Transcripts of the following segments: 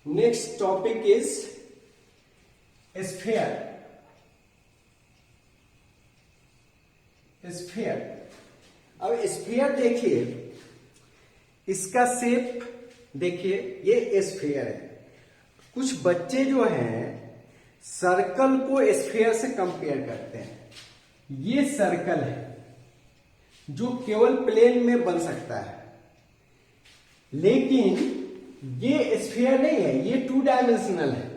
Next topic is sphere. Sphere, अब sphere देखिए, इसका शेप देखिए, ये स्फीयर है। कुछ बच्चे जो हैं सर्कल को स्फीयर से कंपेयर करते हैं। ये सर्कल है जो केवल प्लेन में बन सकता है, लेकिन ये स्फीयर नहीं है, ये 2 डायमेंशनल है।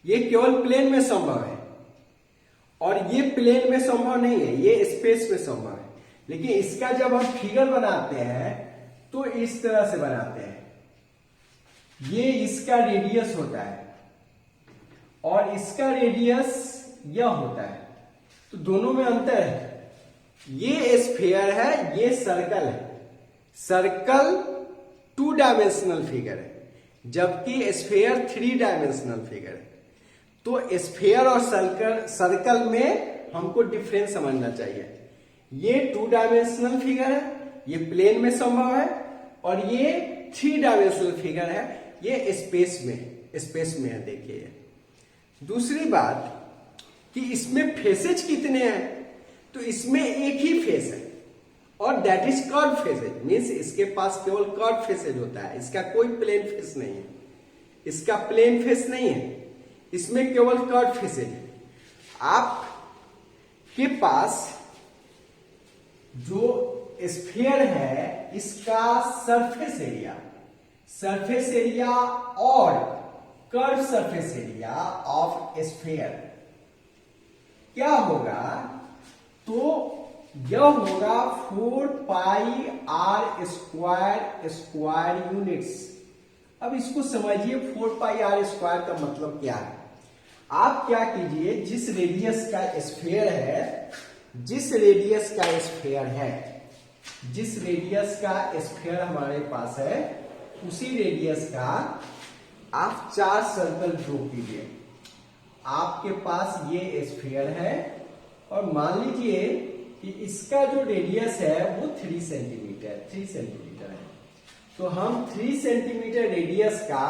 ये केवल प्लेन में संभव है और ये प्लेन में संभव नहीं है, ये स्पेस में संभव है। लेकिन इसका जब हम फिगर बनाते हैं तो इस तरह से बनाते हैं। ये इसका रेडियस होता है और इसका रेडियस यह होता है, तो दोनों में अंतर है। ये स्फीयर है, ये सर्कल है। सर्कल 2 डायमेंशनल फिगर है, जबकि स्फीयर 3 डायमेंशनल फिगर है। तो स्फीयर और सर्कल में हमको डिफरेंस समझना चाहिए। ये 2 डायमेंशनल फिगर है, ये प्लेन में संभव है, और ये 3 डायमेंशनल फिगर है, ये स्पेस में है। देखिए, दूसरी बात कि इसमें फेसेज कितने हैं, तो इसमें एक ही फेस है और that is curve faces. Means इसके पास केवल कर्व फेसेज होता है, इसका कोई प्लेन फेस नहीं है, इसका प्लेन फेस नहीं है, इसमें केवल कर्व फेसेज है। आपके पास जो स्फीयर है, इसका सरफेस एरिया और curve surface area of sphere क्या होगा, तो यह होगा 4 पाई आर स्क्वायर यूनिट्स। अब इसको समझिए, 4 पाई आर स्क्वायर का मतलब क्या है। आप क्या कीजिए, जिस रेडियस का स्फीयर है, जिस रेडियस का स्फीयर हमारे पास है, उसी रेडियस का आप 4 सर्कल ड्रॉ कीजिए। आपके पास ये स्फीयर है और मान लीजिए कि इसका जो रेडियस है वो 3 सेंटीमीटर है। तो हम 3 सेंटीमीटर रेडियस का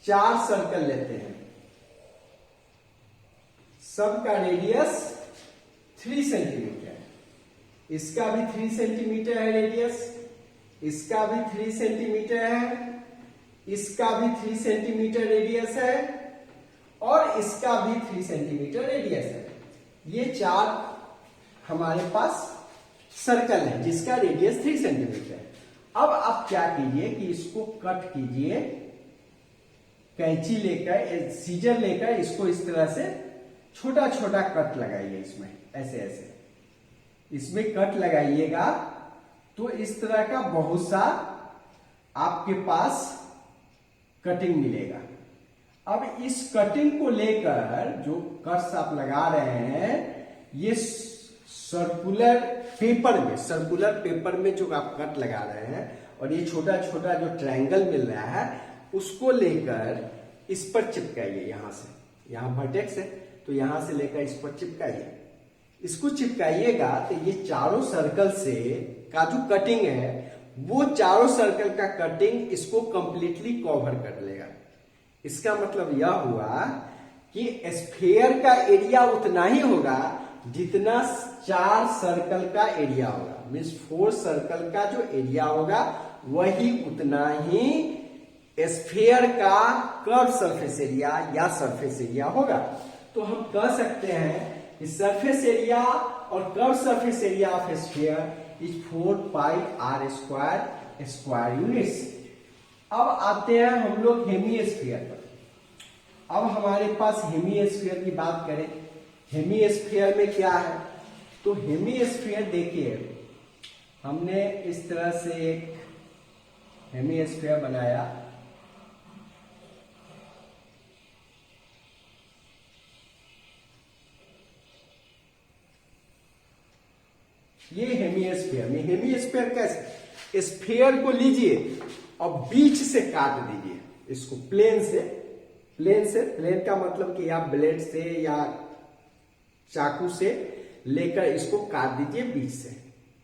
4 सर्कल लेते हैं। सबका रेडियस 3 सेंटीमीटर है, इसका भी 3 सेंटीमीटर है रेडियस, इसका भी 3 सेंटीमीटर है, इसका भी 3 सेंटीमीटर रेडियस है, और इसका भी 3 सेंटीमीटर रेडियस है। ये 4 हमारे पास सर्कल है जिसका रेडियस 3 सेंटीमीटर है। अब आप क्या कीजिए कि इसको कट कीजिए, कैंची लेकर, सीजर लेकर इसको इस तरह से छोटा छोटा कट लगाइए। इसमें ऐसे इसमें कट लगाइएगा तो इस तरह का बहुत सा आपके पास कटिंग मिलेगा। अब इस कटिंग को लेकर जो कट्स आप लगा रहे हैं, ये सर्कुलर पेपर में जो आप कट लगा रहे हैं, और ये छोटा छोटा जो ट्रायंगल मिल रहा है, उसको लेकर इस पर चिपकाइए। यहां से, यहां वर्टेक्स है तो यहां से लेकर इस पर चिपकाइए। इसको चिपकाइएगा तो ये चारों सर्कल से का जो कटिंग है, वो चारों सर्कल का कटिंग इसको कंप्लीटली कवर कर लेगा। इसका मतलब यह हुआ कि स्फीयर का एरिया उतना ही होगा जितना 4 सर्कल का एरिया होगा। मीन्स 4 सर्कल का जो एरिया होगा वही उतना ही स्फीयर का कर्व सरफेस एरिया या सरफेस एरिया होगा। तो हम कह सकते हैं कि सरफेस एरिया और curve surface area of sphere is 4 pi r square units. अब आते हैं हम लोग हेमिस्फीयर पर। अब हमारे पास हेमिस्फीयर की बात करें, हेमिस्फीयर में क्या है, तो हेमिस्फीयर देखिए, हमने इस तरह से एक हेमिस्फीयर बनाया। ये हेमिस्फीयर कैसे, स्फीयर को लीजिए और बीच से काट दीजिए इसको, प्लेन का मतलब कि आप ब्लेड से या चाकू से लेकर इसको काट दीजिए बीच से,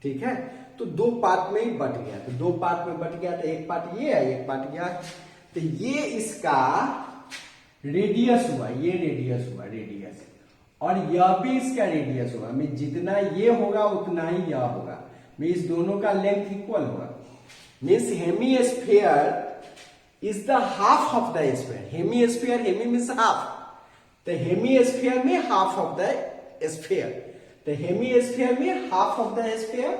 ठीक है। तो 2 पार्ट में ही बट गया, तो 2 पार्ट में बट गया, तो एक पार्ट ये है, एक पार्ट गया। तो ये इसका रेडियस हुआ, ये रेडियस हुआ, रेडियस, और यह भी इसका रेडियस होगा। मैं जितना ये होगा उतना ही यह होगा, मैं इस दोनों का लेंथ इक्वल होगा। Means hemisphere is the half of the sphere. Hemisphere, hemi means half, तो हेमीस्फीयर में हाफ ऑफ द स्फीयर, तो हेमीस्फीयर में हाफ ऑफ द स्फीयर,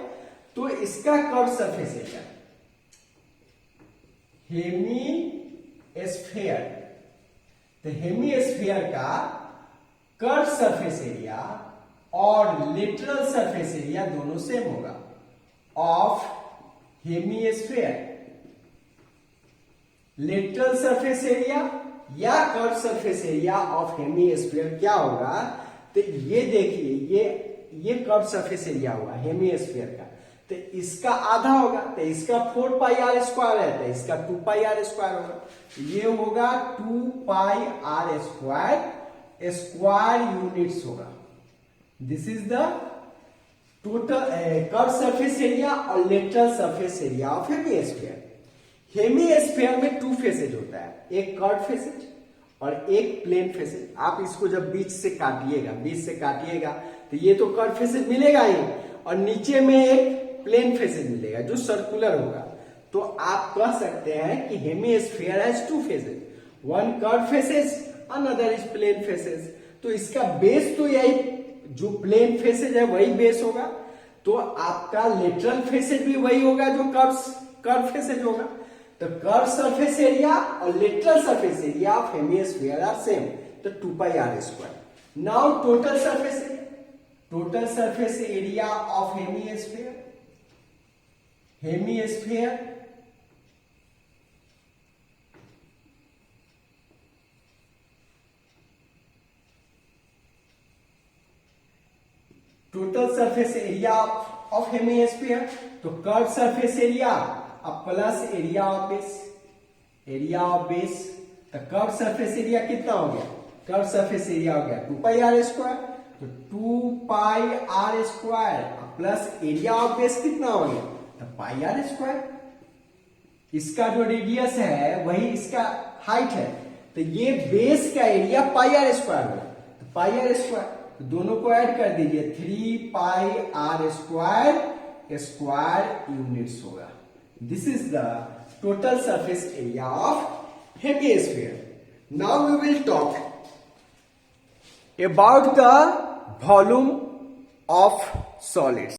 तो इसका कर्व सरफेस एरिया, हेमीस्फीयर, तो हेमीस्फीयर का कर्व सरफेस एरिया और लेटरल सरफेस एरिया दोनों सेम होगा of hemisphere. Lateral surface area या curve surface area of hemisphere क्या होगा, तो ये देखिए, ये कर्व सरफेस एरिया हुआ हेमीस्फीयर का, तो इसका आधा होगा, तो इसका 4 पाई आर स्क्वायर है, तो इसका 2 पाई आर स्क्वायर होगा, ये होगा 2 pi r square, square units होगा। This is the total curve surface area और lateral surface area of hemisphere. Hemisphere में 2 फेसेज होता है, एक कर्व फेसेज और एक प्लेन फेसेज। आप इसको जब बीच से काटिएगा तो ये तो कर्व फेसेज मिलेगा ही, और नीचे में एक प्लेन फेसेज मिलेगा जो सर्कुलर होगा। तो आप कह सकते हैं कि hemisphere has 2 faces, one curve faces, another is plane faces. तो इसका बेस तो यही, जो प्लेन फेसेज है वही बेस होगा, तो आपका लेटरल फेसेज भी वही होगा जो कर्व फेसेज होगा। तो कर्व सरफेस एरिया और lateral surface area of hemisphere are same, तो 2 pi r square. Now total surface area, total surface area of hemisphere, total surface area of hemisphere, तो curve surface area अब plus area of base, area of base, तो curve surface area कितना हो गया, curve surface area हो गया 2 pi r square, तो 2 pi r square plus area of base कितना हो गया, तो पाई आर स्क्वायर। इसका जो रेडियस है वही इसका हाइट है, तो ये बेस का एरिया पाई आर स्क्वायर होगा, तो पाई आर स्क्वायर, तो दोनों को ऐड कर दीजिए, 3 pi r square square units होगा। This is the total surface area of hemisphere. Now we will talk about the volume of solids.